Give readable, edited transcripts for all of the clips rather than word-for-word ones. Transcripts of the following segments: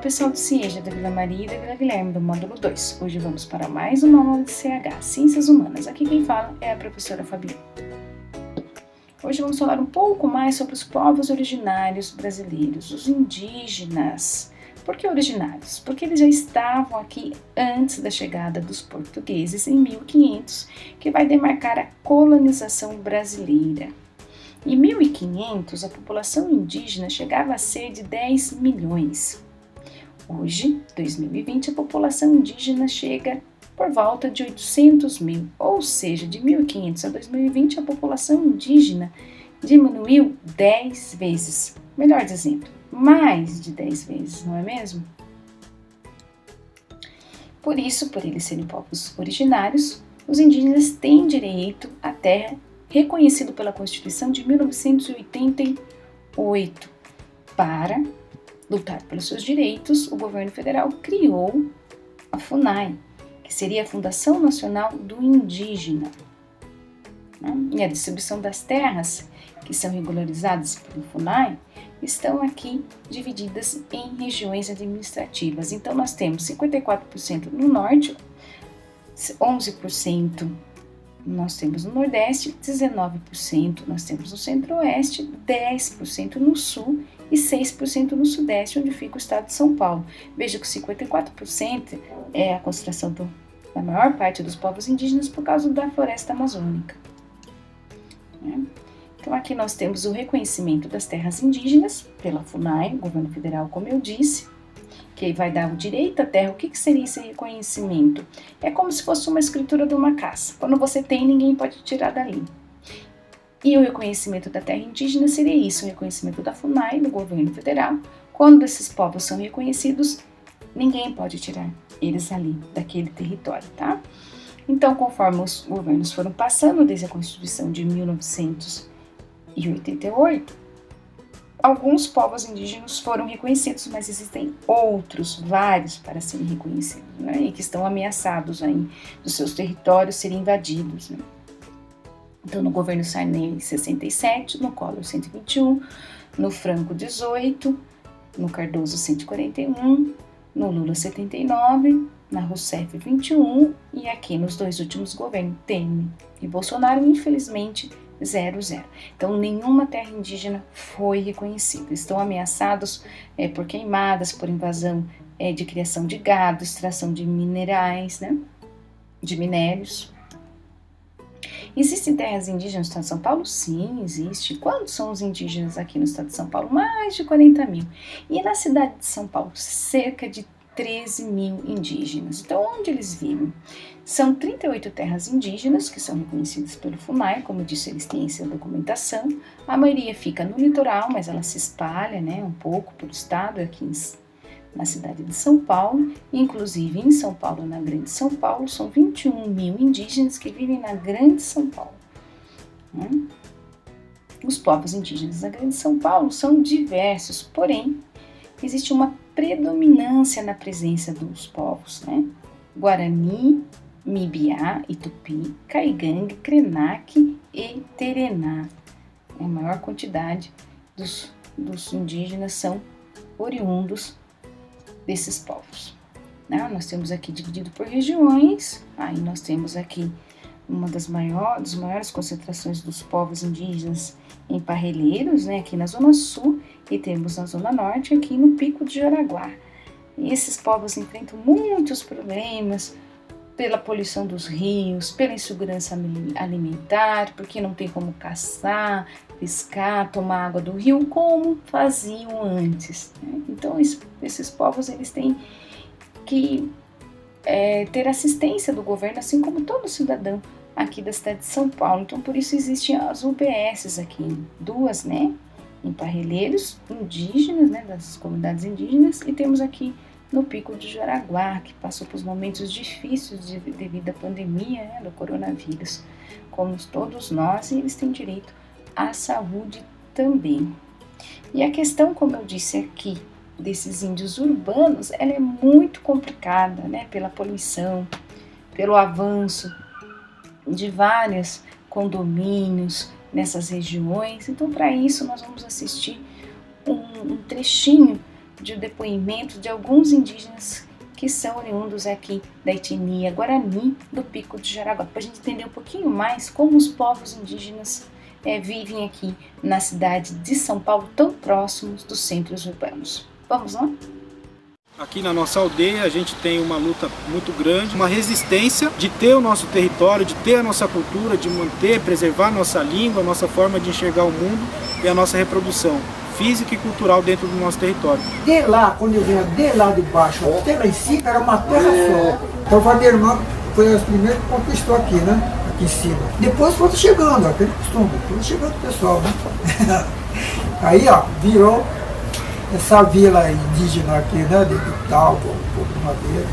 pessoal do CIEJA da Vila Maria e da Vila Guilherme, do módulo 2. Hoje vamos para mais uma aula de CH, Ciências Humanas. Aqui quem fala é a professora Fabiana. Hoje vamos falar um pouco mais sobre os povos originários brasileiros, os indígenas. Por que originários? Porque eles já estavam aqui antes da chegada dos portugueses em 1500, que vai demarcar a colonização brasileira. Em 1500, a população indígena chegava a ser de 10 milhões. Hoje, 2020, a população indígena chega por volta de 800 mil, ou seja, de 1500 a 2020, a população indígena diminuiu 10 vezes. Melhor dizendo, mais de 10 vezes, não é mesmo? Por isso, por eles serem povos originários, os indígenas têm direito à terra reconhecido pela Constituição de 1988. Para lutar pelos seus direitos, o governo federal criou a FUNAI, que seria a Fundação Nacional do Indígena. E a distribuição das terras, que são regularizadas pelo FUNAI, estão aqui divididas em regiões administrativas. Então, nós temos 54% no norte, 11% nós temos no Nordeste, 19% nós temos no Centro-Oeste, 10% no Sul e 6% no Sudeste, onde fica o estado de São Paulo. Veja que 54% é a concentração da maior parte dos povos indígenas por causa da floresta amazônica. Então aqui nós temos o reconhecimento das terras indígenas pela FUNAI, governo federal, como eu disse, que vai dar o direito à terra. O que seria esse reconhecimento? É como se fosse uma escritura de uma casa. Quando você tem, ninguém pode tirar dali. E o reconhecimento da terra indígena seria isso, o reconhecimento da FUNAI, do governo federal. Quando esses povos são reconhecidos, ninguém pode tirar eles ali, daquele território, tá? Então, conforme os governos foram passando, desde a Constituição de 1988, alguns povos indígenas foram reconhecidos, mas existem outros, vários, para serem reconhecidos, né? E que estão ameaçados aí dos seus territórios serem invadidos, né? Então, no governo Sarney, 67, no Collor, 121, no Franco, 18, no Cardoso, 141, no Lula, 79, na Rousseff, 21, e aqui nos dois últimos governos, Temer e Bolsonaro, infelizmente, 0. Então, nenhuma terra indígena foi reconhecida. Estão ameaçados por queimadas, por invasão de criação de gado, extração de minerais, né? De minérios. Existem terras indígenas no estado de São Paulo? Sim, existe. Quantos são os indígenas aqui no estado de São Paulo? Mais de 40 mil. E na cidade de São Paulo, cerca de 13 mil indígenas. Então, onde eles vivem? São 38 terras indígenas que são reconhecidas pelo FUNAI, como eu disse, eles têm essa documentação. A maioria fica no litoral, mas ela se espalha, né, um pouco pelo estado, aqui na cidade de São Paulo. Inclusive, em São Paulo, na Grande São Paulo, são 21 mil indígenas que vivem na Grande São Paulo. Os povos indígenas da Grande São Paulo são diversos, porém, existe uma predominância na presença dos povos, né? Guarani, Mibiá, Itupi, Caigangue, Krenak e Terená. A maior quantidade dos indígenas são oriundos desses povos. Nós temos aqui dividido por regiões, aí nós temos aqui uma das maiores concentrações dos povos indígenas em Parelheiros, né, aqui na Zona Sul, e temos na Zona Norte, aqui no Pico de Jaraguá. E esses povos enfrentam muitos problemas pela poluição dos rios, pela insegurança alimentar, porque não tem como caçar, pescar, tomar água do rio como faziam antes, né? Então, esses povos eles têm que ter assistência do governo, assim como todo cidadão aqui da cidade de São Paulo. Então, por isso existem as UBSs aqui, duas, né, em Parelheiros, indígenas, né, das comunidades indígenas, e temos aqui no Pico de Jaraguá, que passou por momentos difíceis devido à pandemia, né, do coronavírus, como todos nós, e eles têm direito à saúde também. E a questão, como eu disse aqui, desses índios urbanos, ela é muito complicada, né, pela poluição, pelo avanço de vários condomínios nessas regiões. Então, para isso, nós vamos assistir um trechinho de depoimento de alguns indígenas que são oriundos aqui da etnia Guarani do Pico de Jaraguá, para a gente entender um pouquinho mais como os povos indígenas vivem aqui na cidade de São Paulo, tão próximos dos centros urbanos. Vamos lá? Aqui na nossa aldeia a gente tem uma luta muito grande, uma resistência de ter o nosso território, de ter a nossa cultura, de manter, preservar a nossa língua, a nossa forma de enxergar o mundo e a nossa reprodução física e cultural dentro do nosso território. De lá, quando eu vinha de lá de baixo até lá em cima, era uma terra só. Então a minha irmã foi as primeiras que conquistou aqui, né? Aqui em cima. Depois foram chegando, aquele costume, foram chegando o pessoal, né? Aí, ó, virou essa vila indígena aqui, né, de Vital, Pouco de Madeira.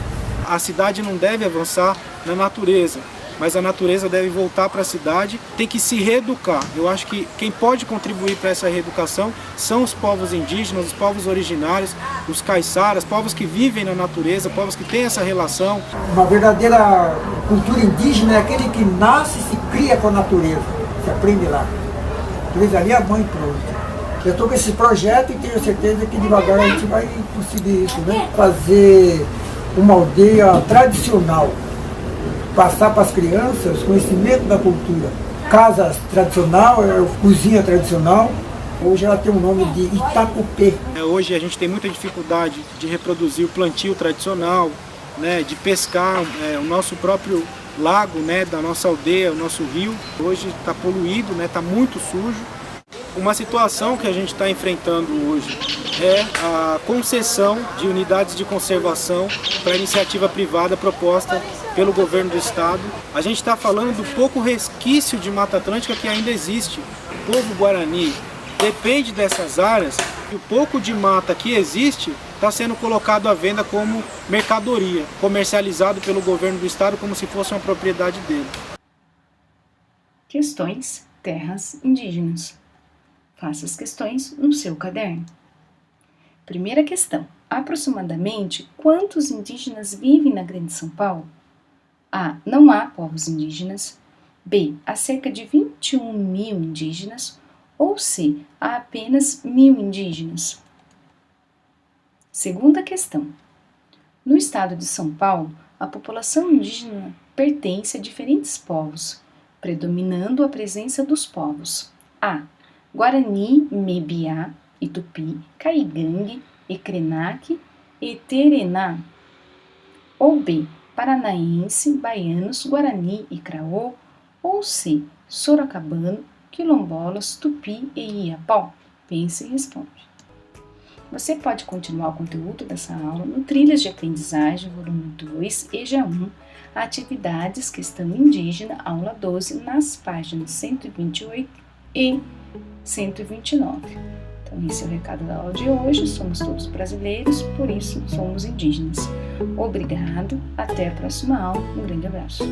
A cidade não deve avançar na natureza, mas a natureza deve voltar para a cidade, tem que se reeducar. Eu acho que quem pode contribuir para essa reeducação são os povos indígenas, os povos originários, os caiçaras, povos que vivem na natureza, povos que têm essa relação. Uma verdadeira cultura indígena é aquele que nasce e se cria com a natureza, se aprende lá. A natureza ali é a mãe pronta. Eu estou com esse projeto e tenho certeza que devagar a gente vai conseguir isso, né? Fazer uma aldeia tradicional, passar para as crianças conhecimento da cultura. Casa tradicional, cozinha tradicional, hoje ela tem o nome de Itacupê. Hoje a gente tem muita dificuldade de reproduzir o plantio tradicional, né? De pescar o nosso próprio lago, né? Da nossa aldeia, o nosso rio. Hoje está poluído, né? Está muito sujo. Uma situação que a gente está enfrentando hoje é a concessão de unidades de conservação para iniciativa privada proposta pelo governo do estado. A gente está falando do pouco resquício de Mata Atlântica que ainda existe. O povo guarani depende dessas áreas e o pouco de mata que existe está sendo colocado à venda como mercadoria, comercializado pelo governo do estado como se fosse uma propriedade dele. Questões terras indígenas. Faça as questões no seu caderno. Primeira questão. Aproximadamente quantos indígenas vivem na Grande São Paulo? A. Não há povos indígenas. B. Há cerca de 21 mil indígenas. Ou C. Há apenas 1.000 indígenas. Segunda questão. No estado de São Paulo, a população indígena pertence a diferentes povos, predominando a presença dos povos A. Guarani, Mebiá e Tupi, Caigangue, Ekrenaque e Terená. Ou B. Paranaense, Baianos, Guarani e Craô. Ou C. Sorocabano, Quilombolas, Tupi e Iapó. Pense e responde. Você pode continuar o conteúdo dessa aula no Trilhas de Aprendizagem, volume 2, EJA 1, Atividades, Questão Indígena, aula 12, nas páginas 128 e 129. Então, esse é o recado da aula de hoje. Somos todos brasileiros, por isso somos indígenas. Obrigado, até a próxima aula. Um grande abraço.